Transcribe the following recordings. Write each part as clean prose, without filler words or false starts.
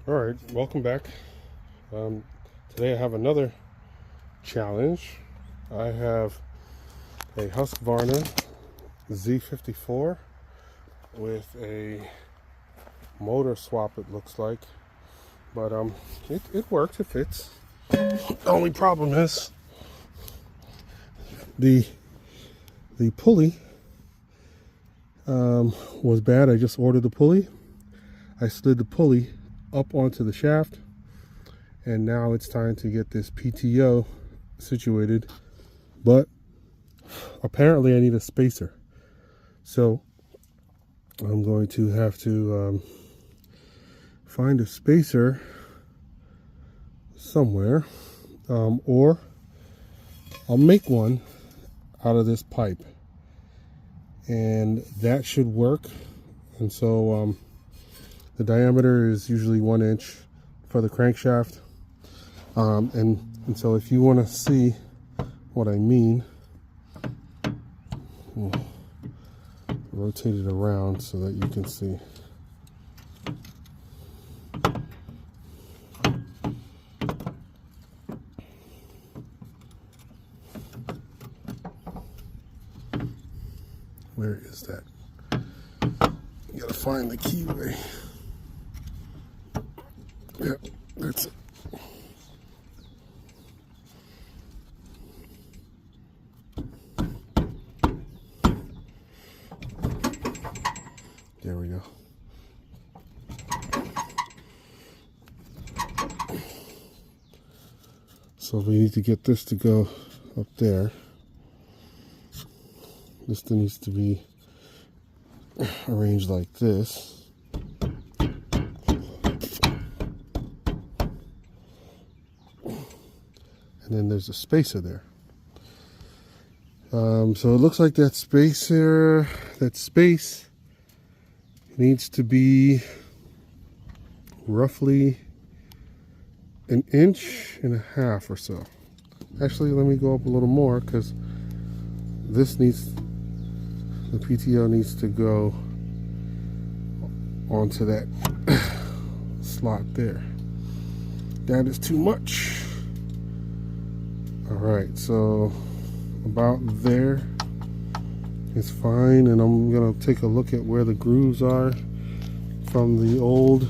Alright, welcome back. Today I have another challenge. I have a Husqvarna Z254 with a motor swap, it looks like. But it works, it fits. The only problem is the pulley was bad. I just ordered the pulley. I slid the pulley up onto the shaft, and now it's time to get this PTO situated, but apparently I need a spacer, so I'm going to have to find a spacer somewhere, or I'll make one out of this pipe, and that should work. And so the diameter is usually 1 inch for the crankshaft, and so if you want to see what I mean, we'll rotate it around so that you can see. Where is that? You gotta find the keyway. Yeah, that's it. There we go. So we need to get this to go up there. This needs to be arranged like this. And then there's a spacer there. So it looks like that space needs to be roughly 1.5 inches or so. Actually, let me go up a little more, because the PTO needs to go onto that slot there. That is too much. Alright, so about there is fine, and I'm gonna take a look at where the grooves are from the old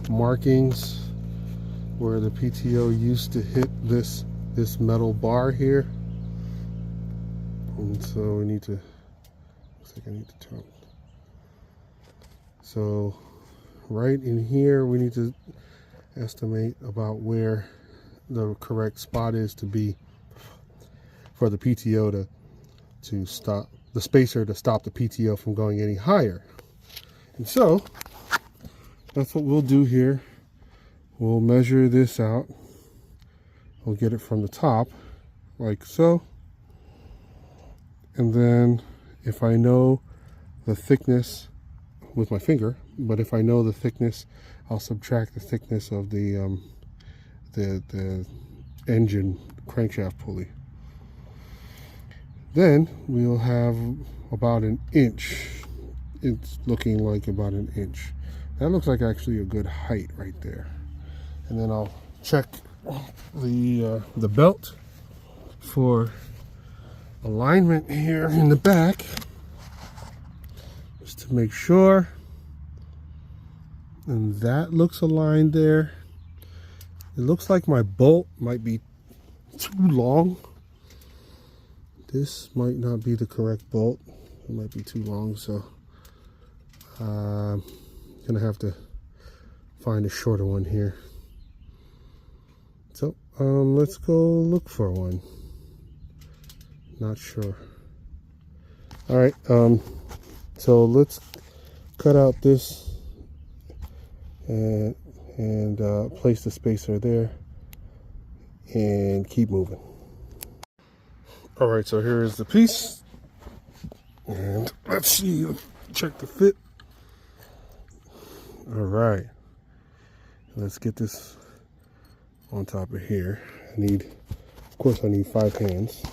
markings where the PTO used to hit this metal bar here. And so we need to, looks like I need to turn. So right in here we need to estimate about where the correct spot is to be for the PTO to stop, the spacer to stop the PTO from going any higher. And so that's what we'll do here. We'll measure this out. We'll get it from the top like so, and then if I know the thickness with my finger, but if I know the thickness, I'll subtract the thickness of the engine crankshaft pulley. Then we'll have about 1 inch. It's looking like about 1 inch. That looks like actually a good height right there. And then I'll check the belt for alignment here in the back, just to make sure. And that looks aligned there. It looks like my bolt might be too long. This might not be the correct bolt. It might be too long, so I'm gonna have to find a shorter one here. So let's go look for one. Not sure. All right, so let's cut out this and place the spacer there and keep moving. All right, so here is the piece, and let's see, check the fit. All right, let's get this on top of here. Of course I need 5 hands.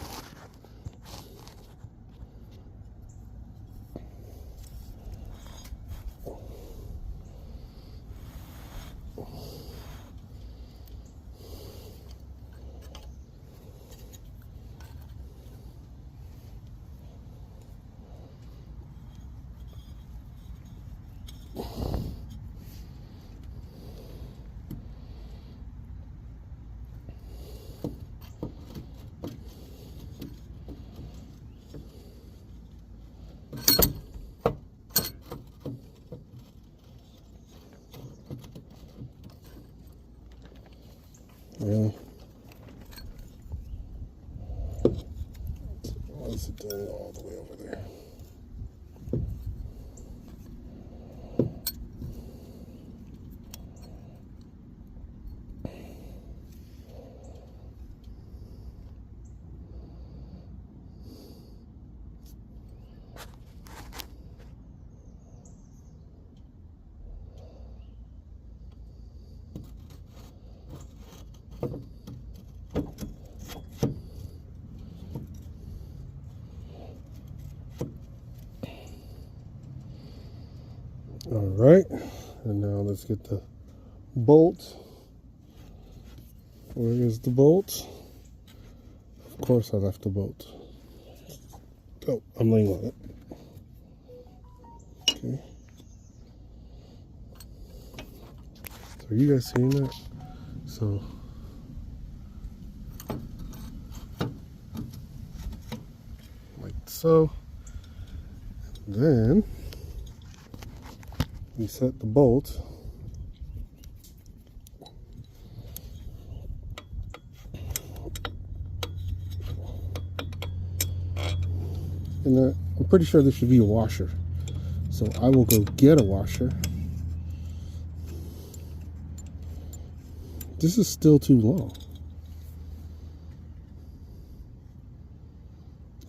Really? Why is it doing all the way over there? All right, and now let's get the bolt. Where is the bolt? Of course I left the bolt. Oh, I'm laying on it. Okay. So are you guys seeing that? So like so. Then we set the bolt and I'm pretty sure there should be a washer, so I will go get a washer. This is still too long.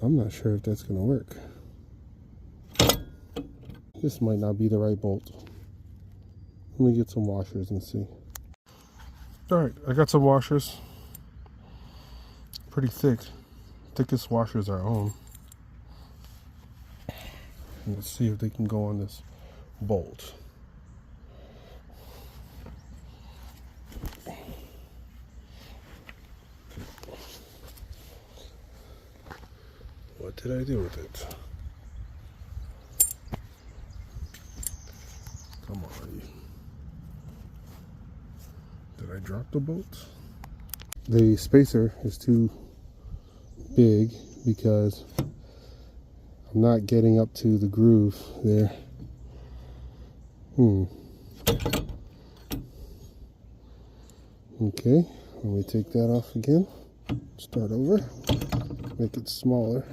I'm not sure if that's gonna work. This might not be the right bolt. Let me get some washers and see. All right, I got some washers. Pretty thick. Thickest washers I own. And let's see if they can go on this bolt. What did I do with it? Come on. Did I drop the bolt? The spacer is too big because I'm not getting up to the groove there. Okay, let me take that off again. Start over. Make it smaller.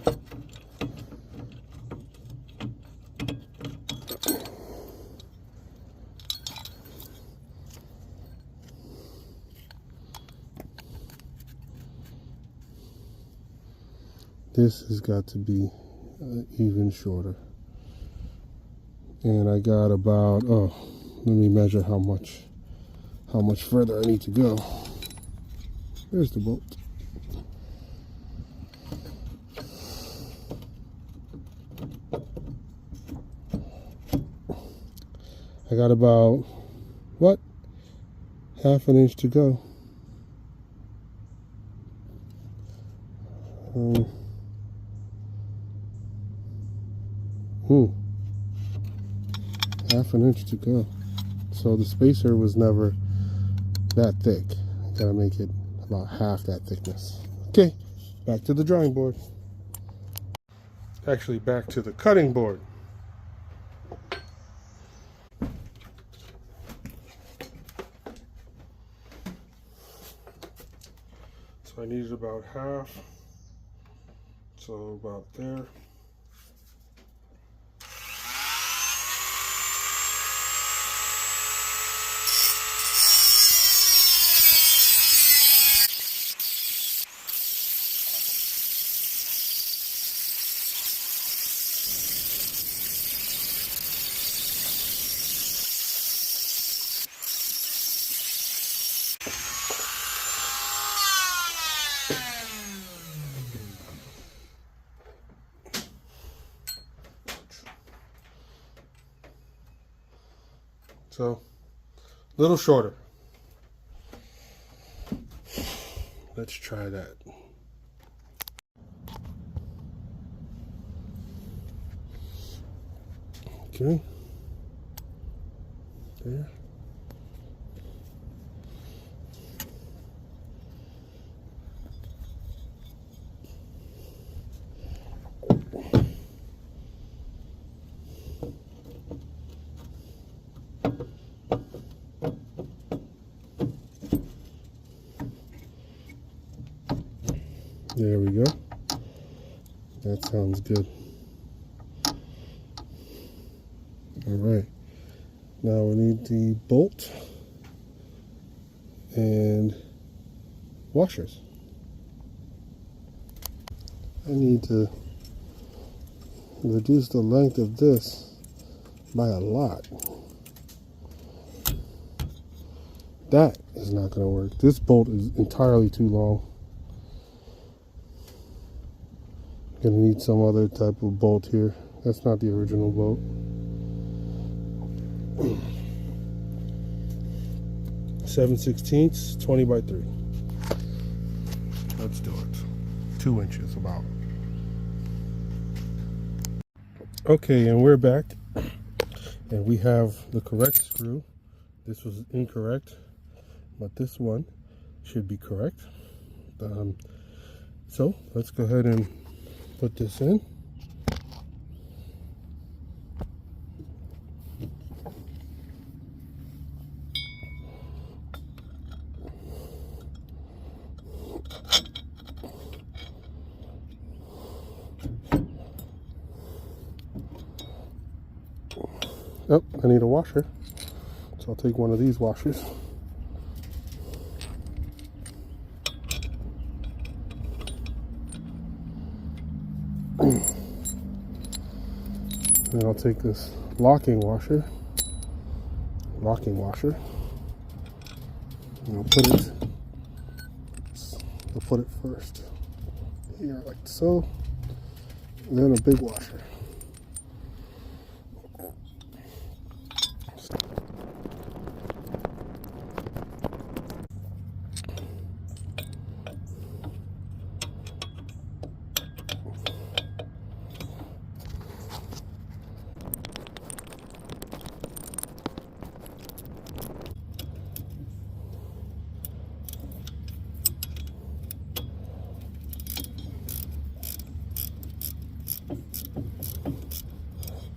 This has got to be even shorter. And I got about, let me measure how much further I need to go. There's the bolt. I got about, half an inch to go. Half an inch to go. So the spacer was never that thick. I gotta make it about half that thickness. Okay, back to the drawing board. Actually, back to the cutting board. So I needed about half, so about there. So, a little shorter. Let's try that. Okay. There. There we go. That sounds good. All right. Now we need the bolt and washers. I need to reduce the length of this by a lot. That is not going to work. This bolt is entirely too long. Gonna need some other type of bolt here. That's not the original bolt. 7/16, 20 by 3. Let's do it. 2 inches about. Okay, and we're back. And we have the correct screw. This was incorrect, but this one should be correct. So let's go ahead and put this in. Oh, I need a washer, so I'll take one of these washers. And I'll take this locking washer, and I'll put it first here like so, and then a big washer.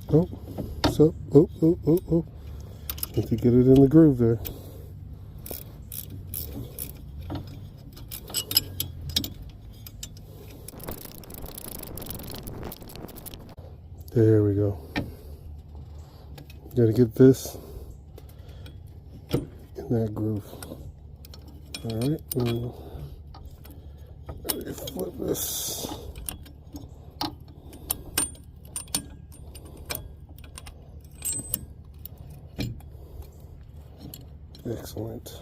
Oh. Need to get it in the groove there. There we go. Gotta get this in that groove. Alright, flip this. Excellent.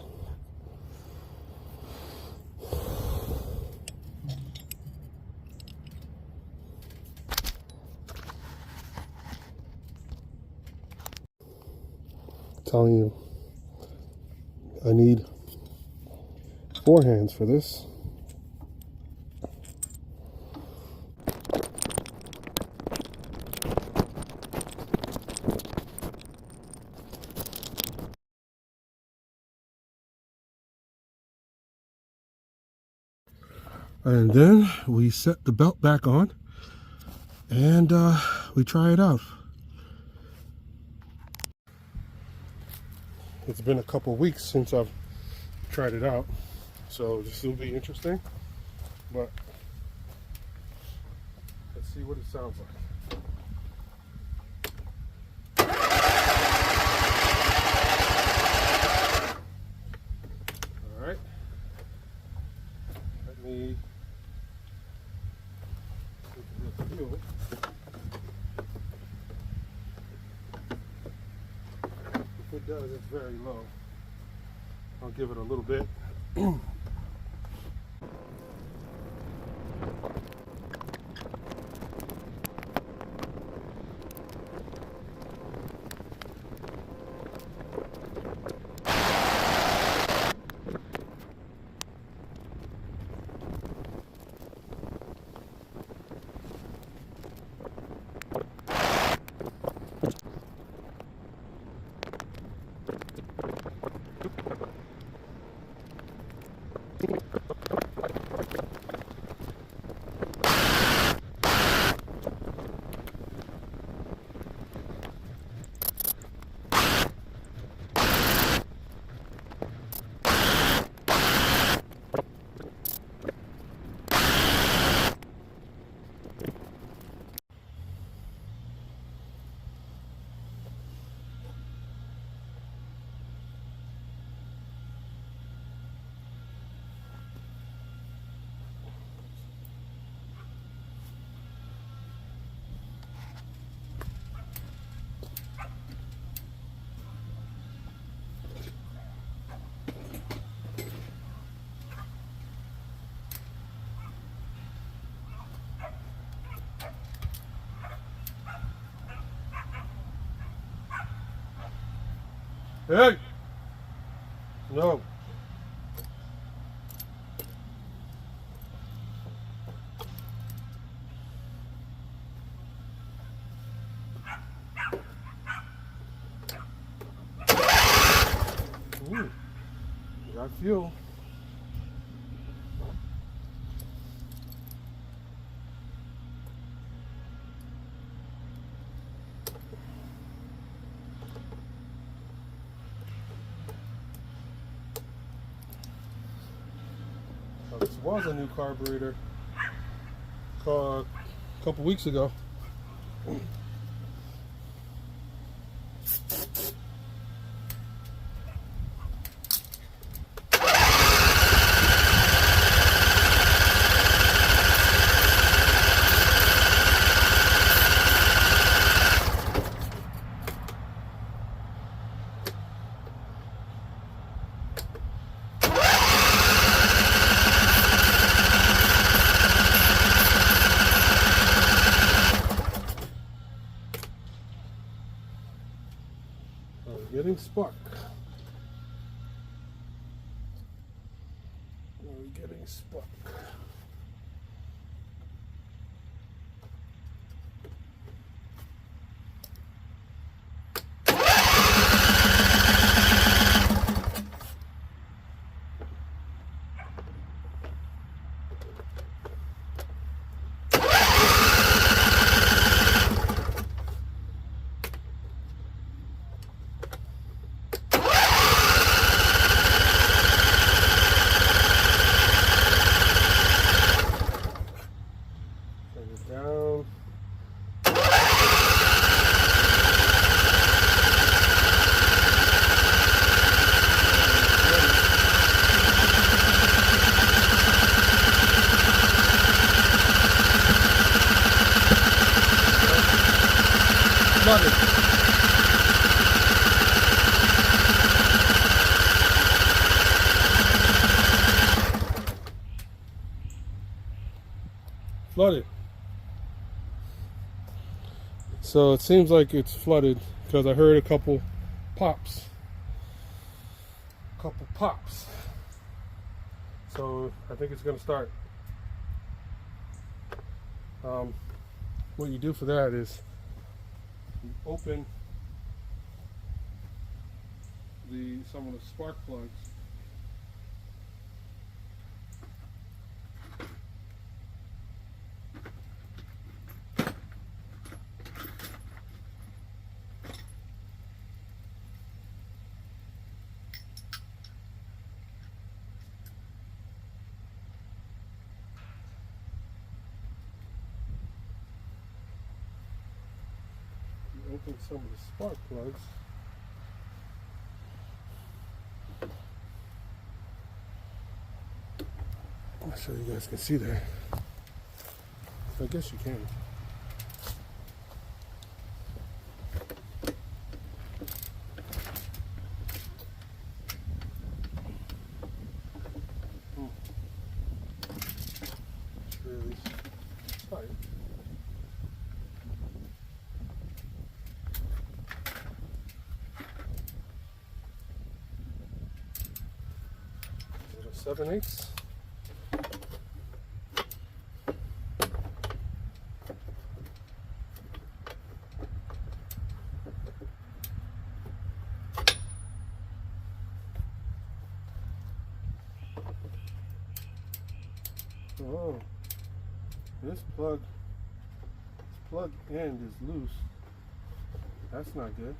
Telling you, I need 4 hands for this. And then we set the belt back on and we try it out. It's been a couple weeks since I've tried it out, so this will be interesting. but let's see what it sounds like. All right, let me get the fuel. If it does, it's very low. I'll give it a little bit. Hey! No. Ooh, got fuel. This was a new carburetor a couple weeks ago. Getting spark. We're getting spark. Down. Flooded. Flooded. So it seems like it's flooded because I heard a couple pops. So I think it's going to start. What you do for that is you open some of the spark plugs. open some of the spark plugs. I'm not sure you guys can see that. I guess you can. It's really tight. Little 7/8. Oh, this plug end is loose. That's not good.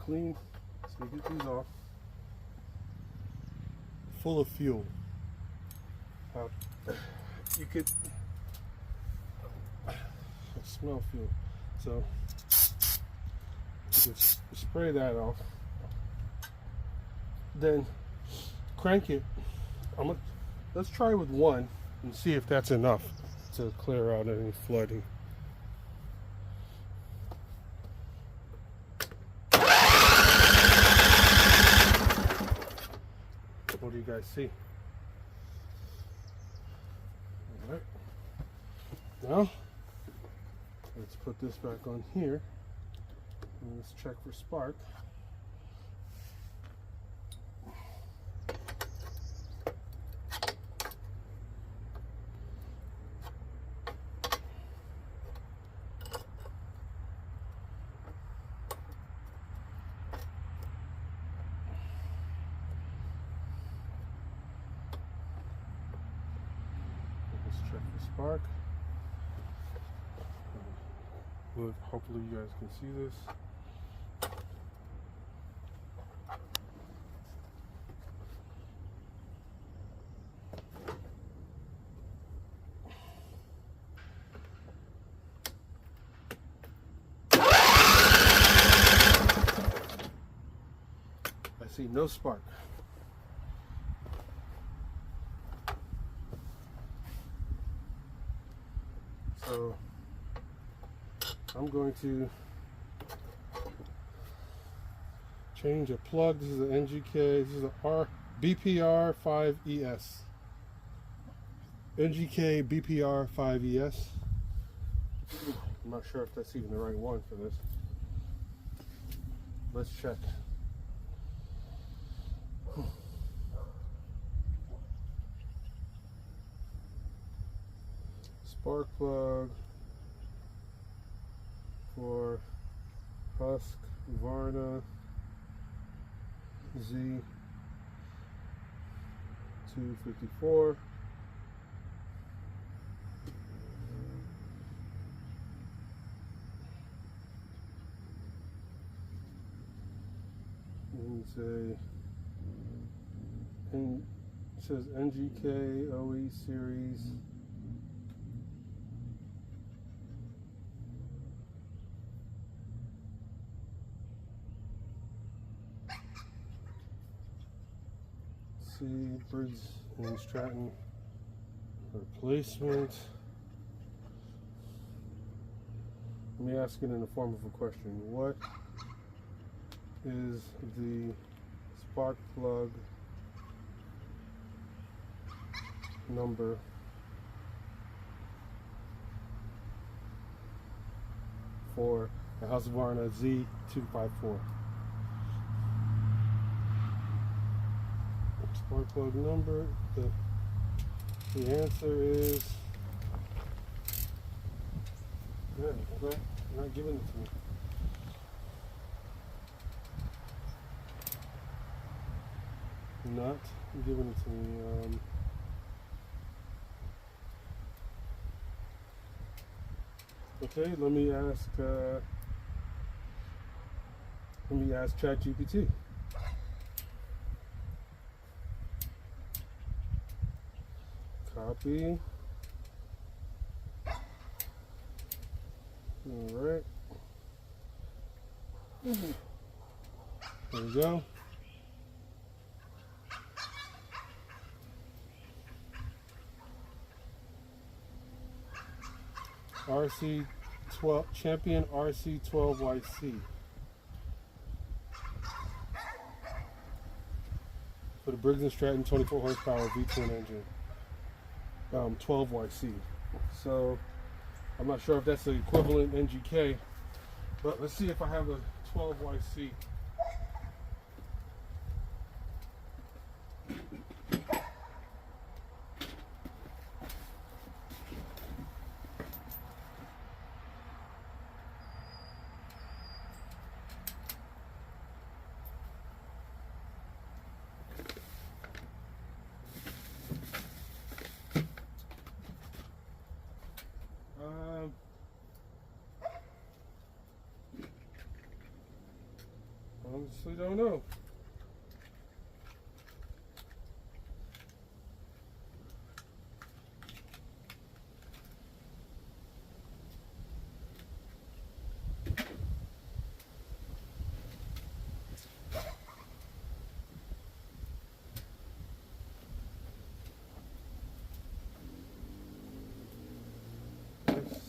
Clean, so you get these off. Full of fuel. You could smell fuel, so you could spray that off. Then crank it. Let's try with one and see if that's enough to clear out any flooding. What do you guys see? All right. Now, let's put this back on here. And let's check for spark. Check the spark. Look, hopefully you guys can see this. I see no spark. So I'm going to change a plug. This is an NGK. This is a BPR5ES. NGK BPR5ES. I'm not sure if that's even the right one for this. Let's check. Spark plug for Husqvarna Z254. It's it says NGK OE series. See, Briggs and Stratton replacement. Let me ask it in the form of a question. What is the spark plug number for the Husqvarna Z254? Spark plug number. The answer is you're not giving it to me. Not giving it to me. Okay, let me ask ChatGPT. Copy. All right. There we go. RC12 Champion RC12YC for the Briggs & Stratton 24 horsepower V-twin engine, 12YC. So I'm not sure if that's the equivalent NGK, but let's see if I have a 12YC. Honestly, don't know.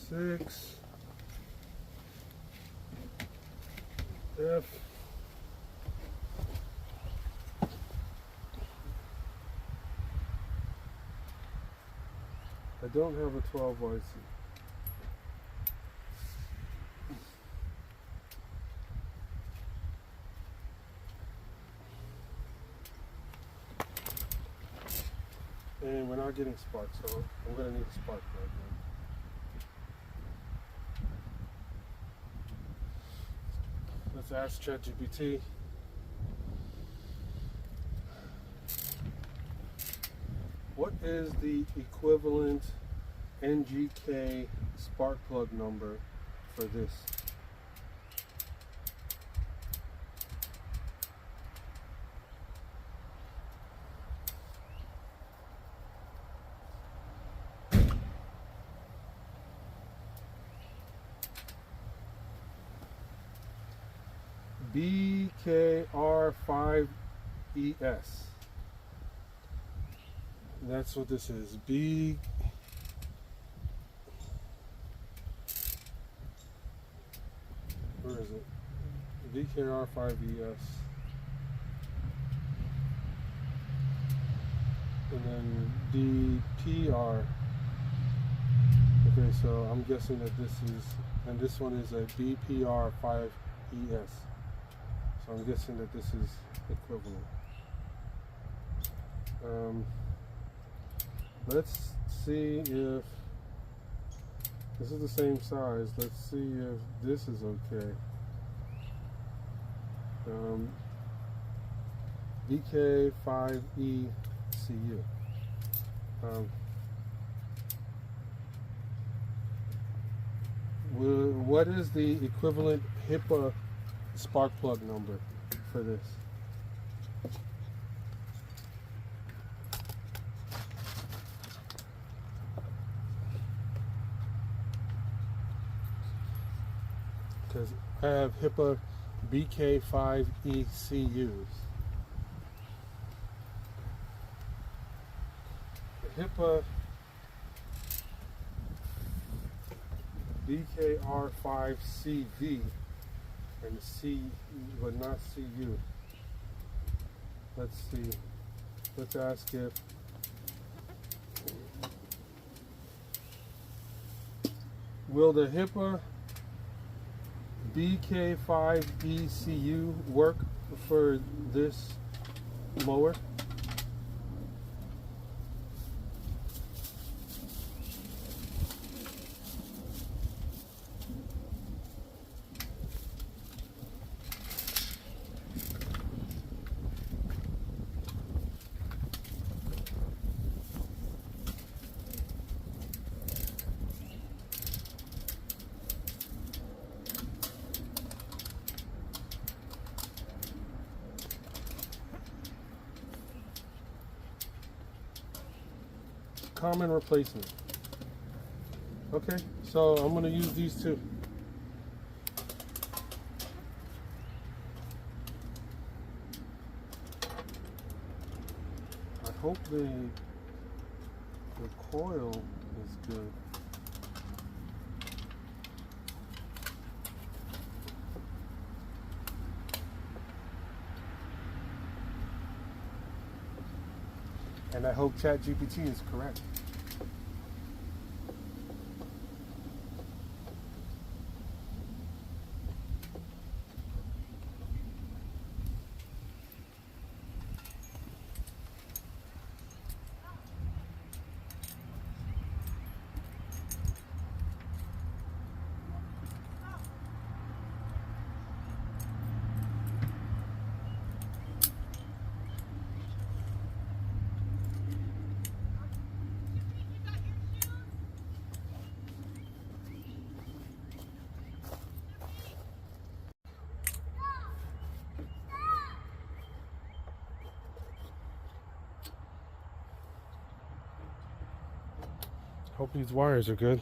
Six F I don't have a 12YC. And we're not getting spark, so I'm going to need a spark plug. Let's ask ChatGPT. What is the equivalent NGK spark plug number for this? BKR5ES. That's what this is. Where is it? BKR5ES. And then DPR. Okay, so I'm guessing that this is, and this one is a BPR5ES. So I'm guessing that this is equivalent. Let's see if this is the same size. Let's see if this is okay. um, BK5ECU. What is the equivalent HIPAA spark plug number for this? Because I have HIPAA BK5ECUs. The HIPAA BKR5CV and C, but not CU. Let's see. Let's ask if will the HIPAA BK5ECU work for this mower? Common replacement. Okay, so I'm going to use these two. I hope the coil is good. And I hope ChatGPT is correct. Hope these wires are good.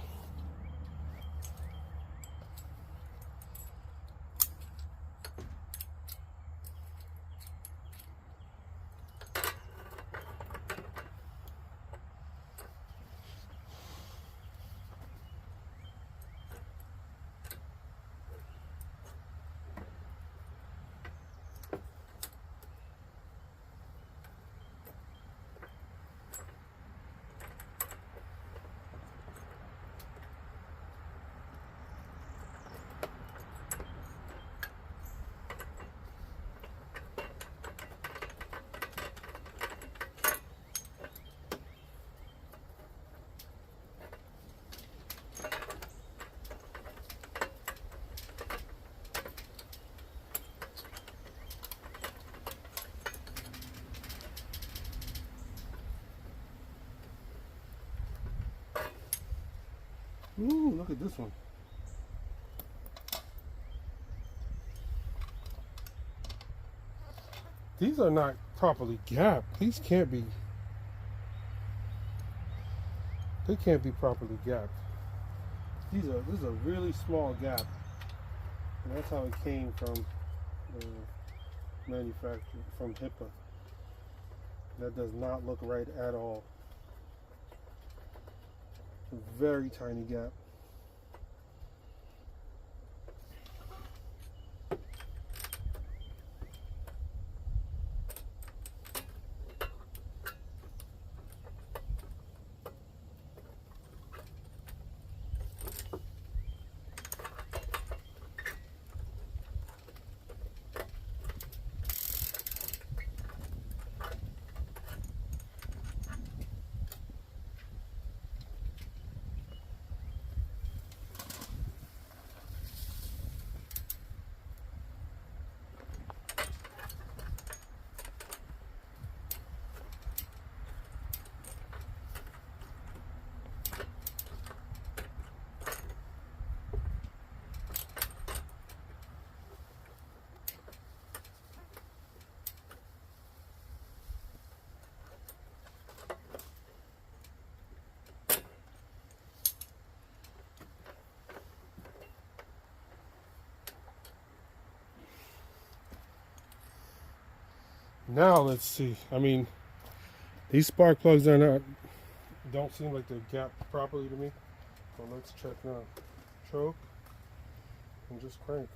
Ooh, look at this one. These are not properly gapped. These can't be. They can't be properly gapped. This is a really small gap. And that's how it came from the manufacturer, from HIPAA. That does not look right at all. A very tiny gap. Now let's see. I mean, these spark plugs don't seem like they're gapped properly to me. So let's check now. Choke and just crank.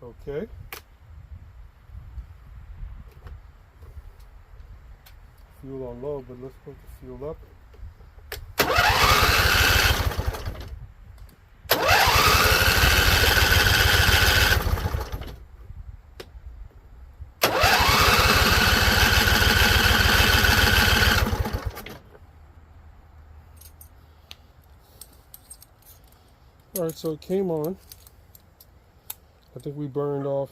Okay. Fuel on low, but let's put the fuel up. All right, so it came on. I think we burned off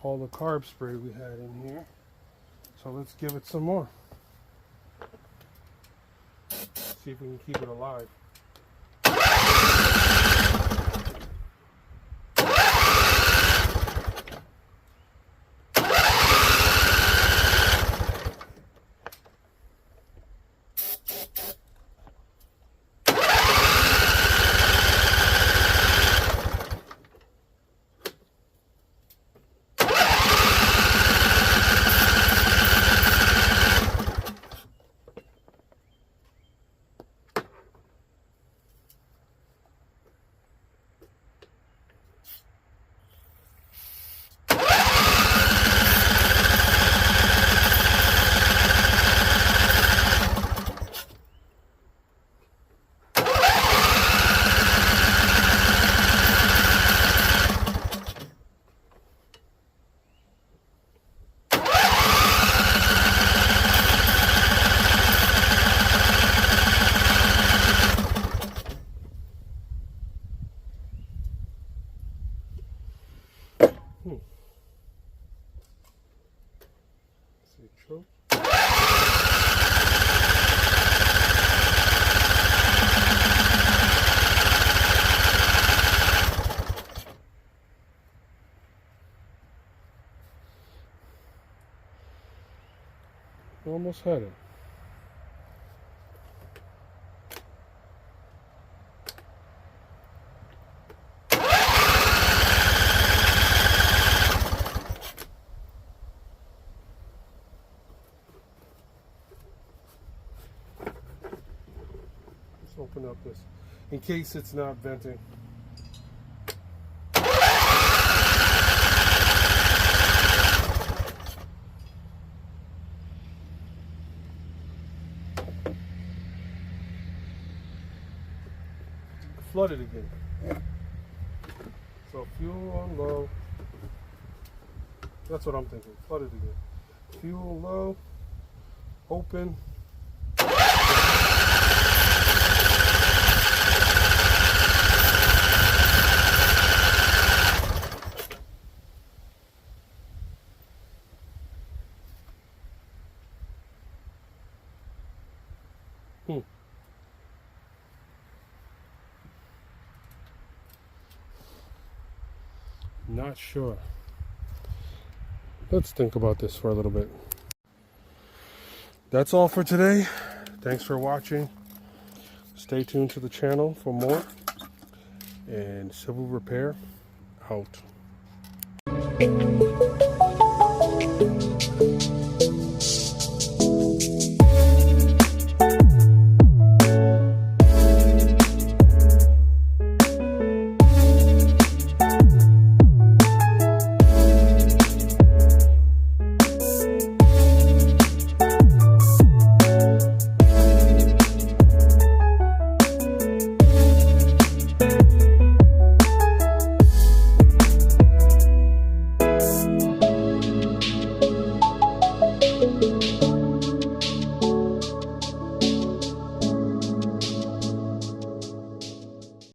all the carb spray we had in here. So let's give it some more. See if we can keep it alive. Choke. Almost had it. Open up this in case it's not venting. Flooded again. So fuel on low. That's what I'm thinking. Flooded again. Fuel low. Open. Not sure. Let's think about this for a little bit. That's all for today. Thanks for watching. Stay tuned to the channel for more. And Civil Repair out.